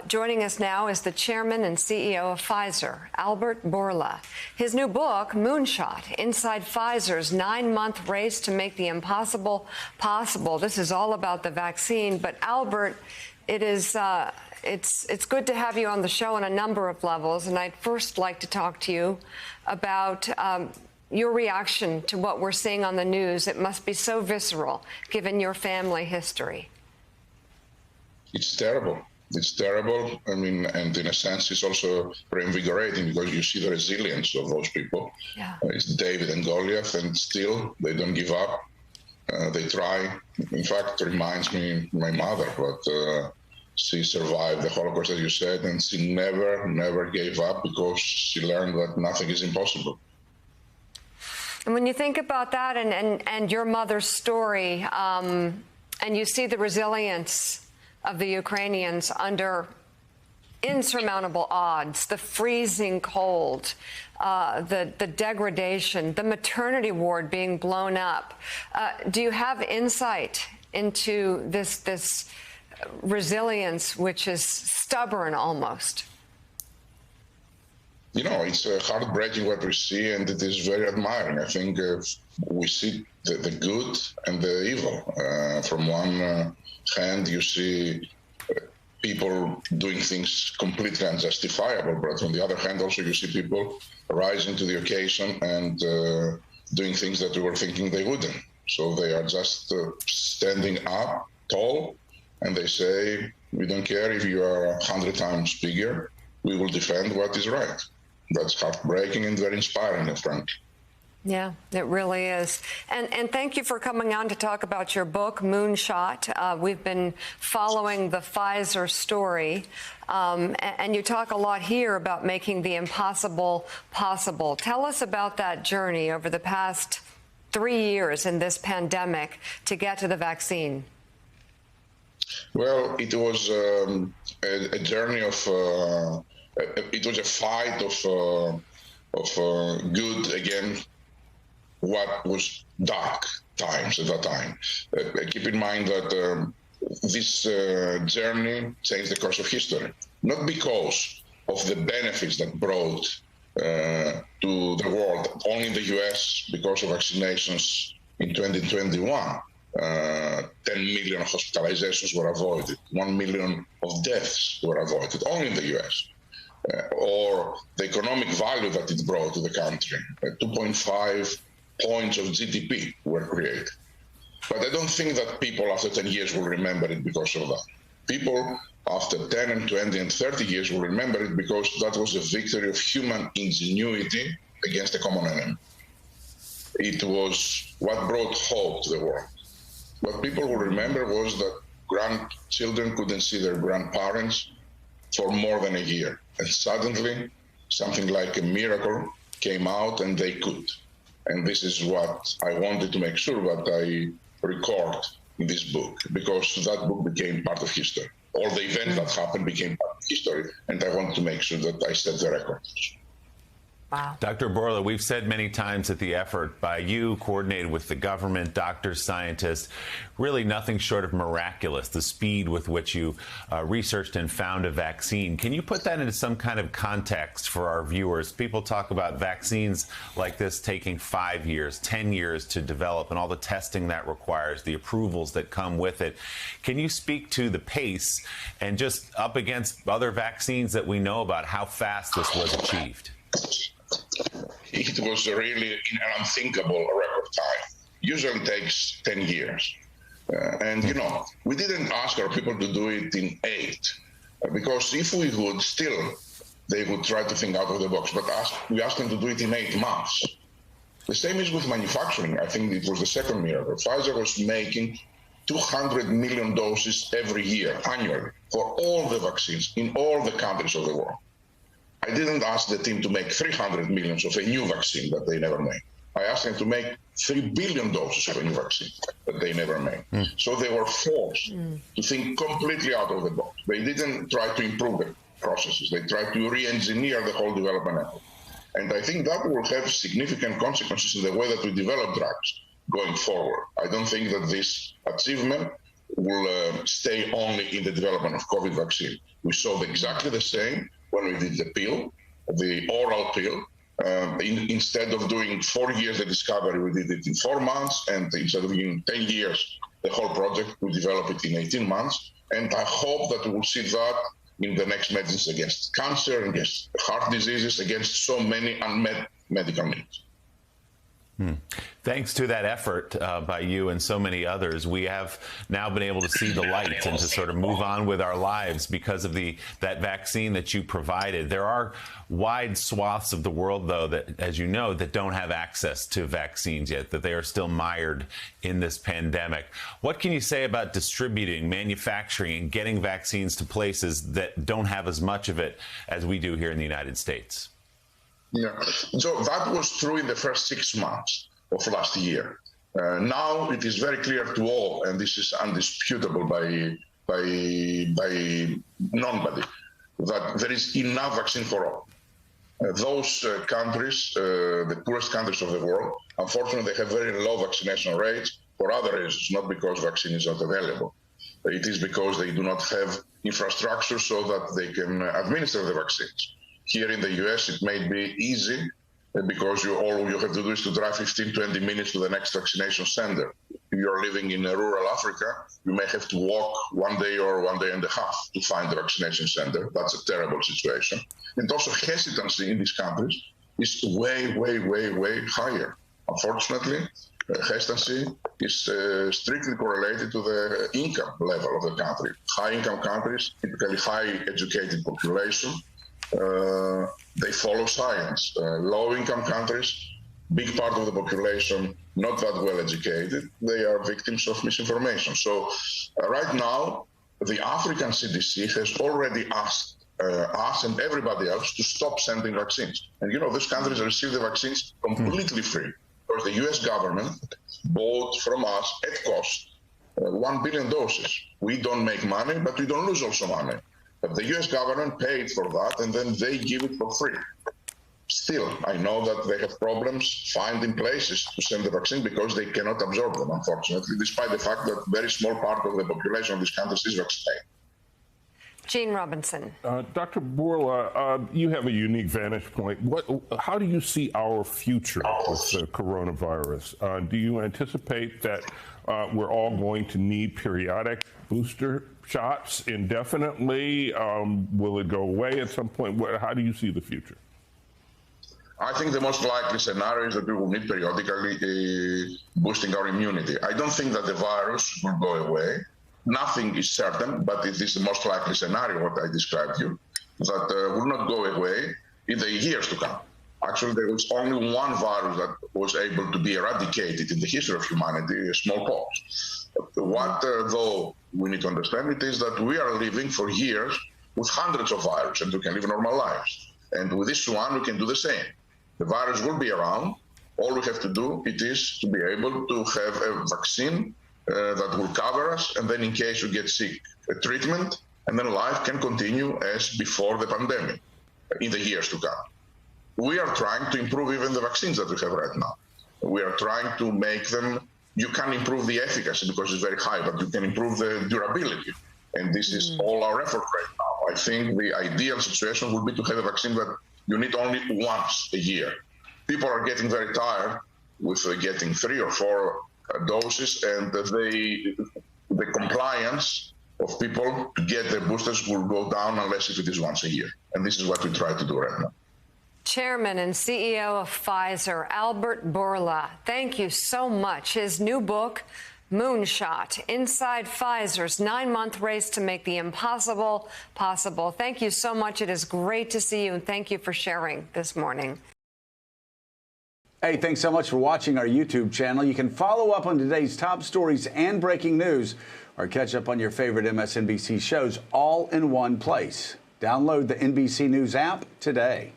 Joining us now is the chairman and CEO of Pfizer, Albert Bourla. His new book, Moonshot, Inside Pfizer's 9-month race to make the impossible possible. This is all about the vaccine. But Albert, it's good to have you on the show on a number of levels. And I'd first like to talk to you about your reaction to what we're seeing on the news. It must be so visceral, given your family history. It's terrible. It's terrible. I mean, and in a sense, it's also reinvigorating because you see the resilience of those people. Yeah. It's David and Goliath, and still they don't give up. They try. In fact, it reminds me of my mother, but she survived the Holocaust, as you said, and she never gave up because she learned that nothing is impossible. And when you think about that and your mother's story, and you see the resilience of the Ukrainians under insurmountable odds, the freezing cold, the degradation, the maternity ward being blown up. Do you have insight into this resilience, which is stubborn almost? You know, it's heartbreaking what we see, and it is very admiring. I think we see the good and the evil. From one hand, you see people doing things completely unjustifiable, but on the other hand, also you see people rising to the occasion and doing things that we were thinking they wouldn't. So they are just standing up tall, and they say, we don't care if you are 100 times bigger, we will defend what is right. That's heartbreaking and very inspiring, frankly. Yeah, it really is. And thank you for coming on to talk about your book, Moonshot. We've been following the Pfizer story, and you talk a lot here about making the impossible possible. Tell us about that journey over the past 3 years in this pandemic to get to the vaccine. Well, it was a journey of... it was a fight of good against what was dark times at that time. Keep in mind that this journey changed the course of history, not because of the benefits that brought to the world, only in the US, because of vaccinations in 2021. 10 million hospitalizations were avoided, 1 million of deaths were avoided, only in the US. Or the economic value that it brought to the country. 2.5 points of GDP were created. But I don't think that people after 10 years will remember it because of that. People after 10 and 20 and 30 years will remember it because that was a victory of human ingenuity against a common enemy. It was what brought hope to the world. What people will remember was that grandchildren couldn't see their grandparents for more than a year. And suddenly, something like a miracle came out and they could. And this is what I wanted to make sure that I record in this book, because that book became part of history. All the events that happened became part of history, and I wanted to make sure that I set the record. Wow. Dr. Bourla, we've said many times that the effort by you, coordinated with the government, doctors, scientists, really nothing short of miraculous, the speed with which you researched and found a vaccine. Can you put that into some kind of context for our viewers? People talk about vaccines like this taking 5 years, 10 years to develop, and all the testing that requires, the approvals that come with it. Can you speak to the pace and just up against other vaccines that we know about, how fast this was achieved? It was really an unthinkable record time. Usually takes 10 years. And, you know, we didn't ask our people to do it in 8, because if we would, still, they would try to think out of the box. But we asked them to do it in 8 months. The same is with manufacturing. I think it was the second miracle. Pfizer was making 200 million doses every year, annually, for all the vaccines in all the countries of the world. I didn't ask the team to make 300 million of a new vaccine that they never made. I asked them to make 3 billion doses of a new vaccine that they never made. So they were forced to think completely out of the box. They didn't try to improve the processes. They tried to re-engineer the whole development effort. And I think that will have significant consequences in the way that we develop drugs going forward. I don't think that this achievement will stay only in the development of COVID vaccine. We saw exactly the same when we did the pill, the oral pill. Instead of doing 4 years the discovery, we did it in 4 months, and instead of in 10 years, the whole project, we developed it in 18 months. And I hope that we will see that in the next medicines against cancer, against heart diseases, against so many unmet medical needs. Thanks to that effort by you and so many others, we have now been able to see the light and to sort of move on with our lives because of that vaccine that you provided. There are wide swaths of the world, though, that, as you know, that don't have access to vaccines yet, that they are still mired in this pandemic. What can you say about distributing, manufacturing, and getting vaccines to places that don't have as much of it as we do here in the United States? Yeah, so that was true in the first 6 months of last year. Now it is very clear to all, and this is undisputable by nobody, that there is enough vaccine for all. Those countries, the poorest countries of the world, unfortunately, they have very low vaccination rates for other reasons, not because vaccine is not available. It is because they do not have infrastructure so that they can administer the vaccines. Here in the US, it may be easy because all you have to do is to drive 15, 20 minutes to the next vaccination center. If you're living in rural Africa, you may have to walk 1 day or 1.5 days to find the vaccination center. That's a terrible situation. And also hesitancy in these countries is way, way, way, way higher. Unfortunately, hesitancy is strictly correlated to the income level of the country. High-income countries, typically high-educated population, they follow science. Low-income countries, big part of the population not that well educated, they are victims of misinformation. So right now, the African CDC has already asked us and everybody else to stop sending vaccines. And these countries receive the vaccines completely free because the US government bought from us at cost 1 billion doses. We don't make money, but we don't lose also money. But the US government paid for that, and then they give it for free. Still, I know that they have problems finding places to send the vaccine because they cannot absorb them, unfortunately, despite the fact that a very small part of the population of these countries is vaccinated. Gene Robinson. Dr. Bourla, you have a unique vantage point. How do you see our future with the coronavirus? Do you anticipate that we're all going to need periodic booster shots indefinitely? Will it go away at some point? How do you see the future? I think the most likely scenario is that we will need periodically boosting our immunity. I don't think that the virus will go away. Nothing is certain, but it is the most likely scenario, what I described you, that will not go away in the years to come. Actually, there was only one virus that was able to be eradicated in the history of humanity, smallpox. What, though, we need to understand it is that we are living for years with hundreds of viruses, and we can live normal lives. And with this one, we can do the same. The virus will be around. All we have to do is to be able to have a vaccine that will cover us, and then in case you get sick, a treatment, and then life can continue as before the pandemic in the years to come. We are trying to improve even the vaccines that we have right now. We are trying to make them, you can improve the efficacy because it's very high, but you can improve the durability. And this is all our effort right now. I think the ideal situation would be to have a vaccine that you need only once a year. People are getting very tired with getting 3 or 4 doses, and the compliance of people to get the boosters will go down unless if it is once a year. And this is what we try to do right now. Chairman and CEO of Pfizer, Albert Bourla, thank you so much. His new book, Moonshot, Inside Pfizer's 9-month race to make the impossible possible. Thank you so much. It is great to see you, and thank you for sharing this morning. Hey, thanks so much for watching our YouTube channel. You can follow up on today's top stories and breaking news, or catch up on your favorite MSNBC shows all in one place. Download the NBC News app today.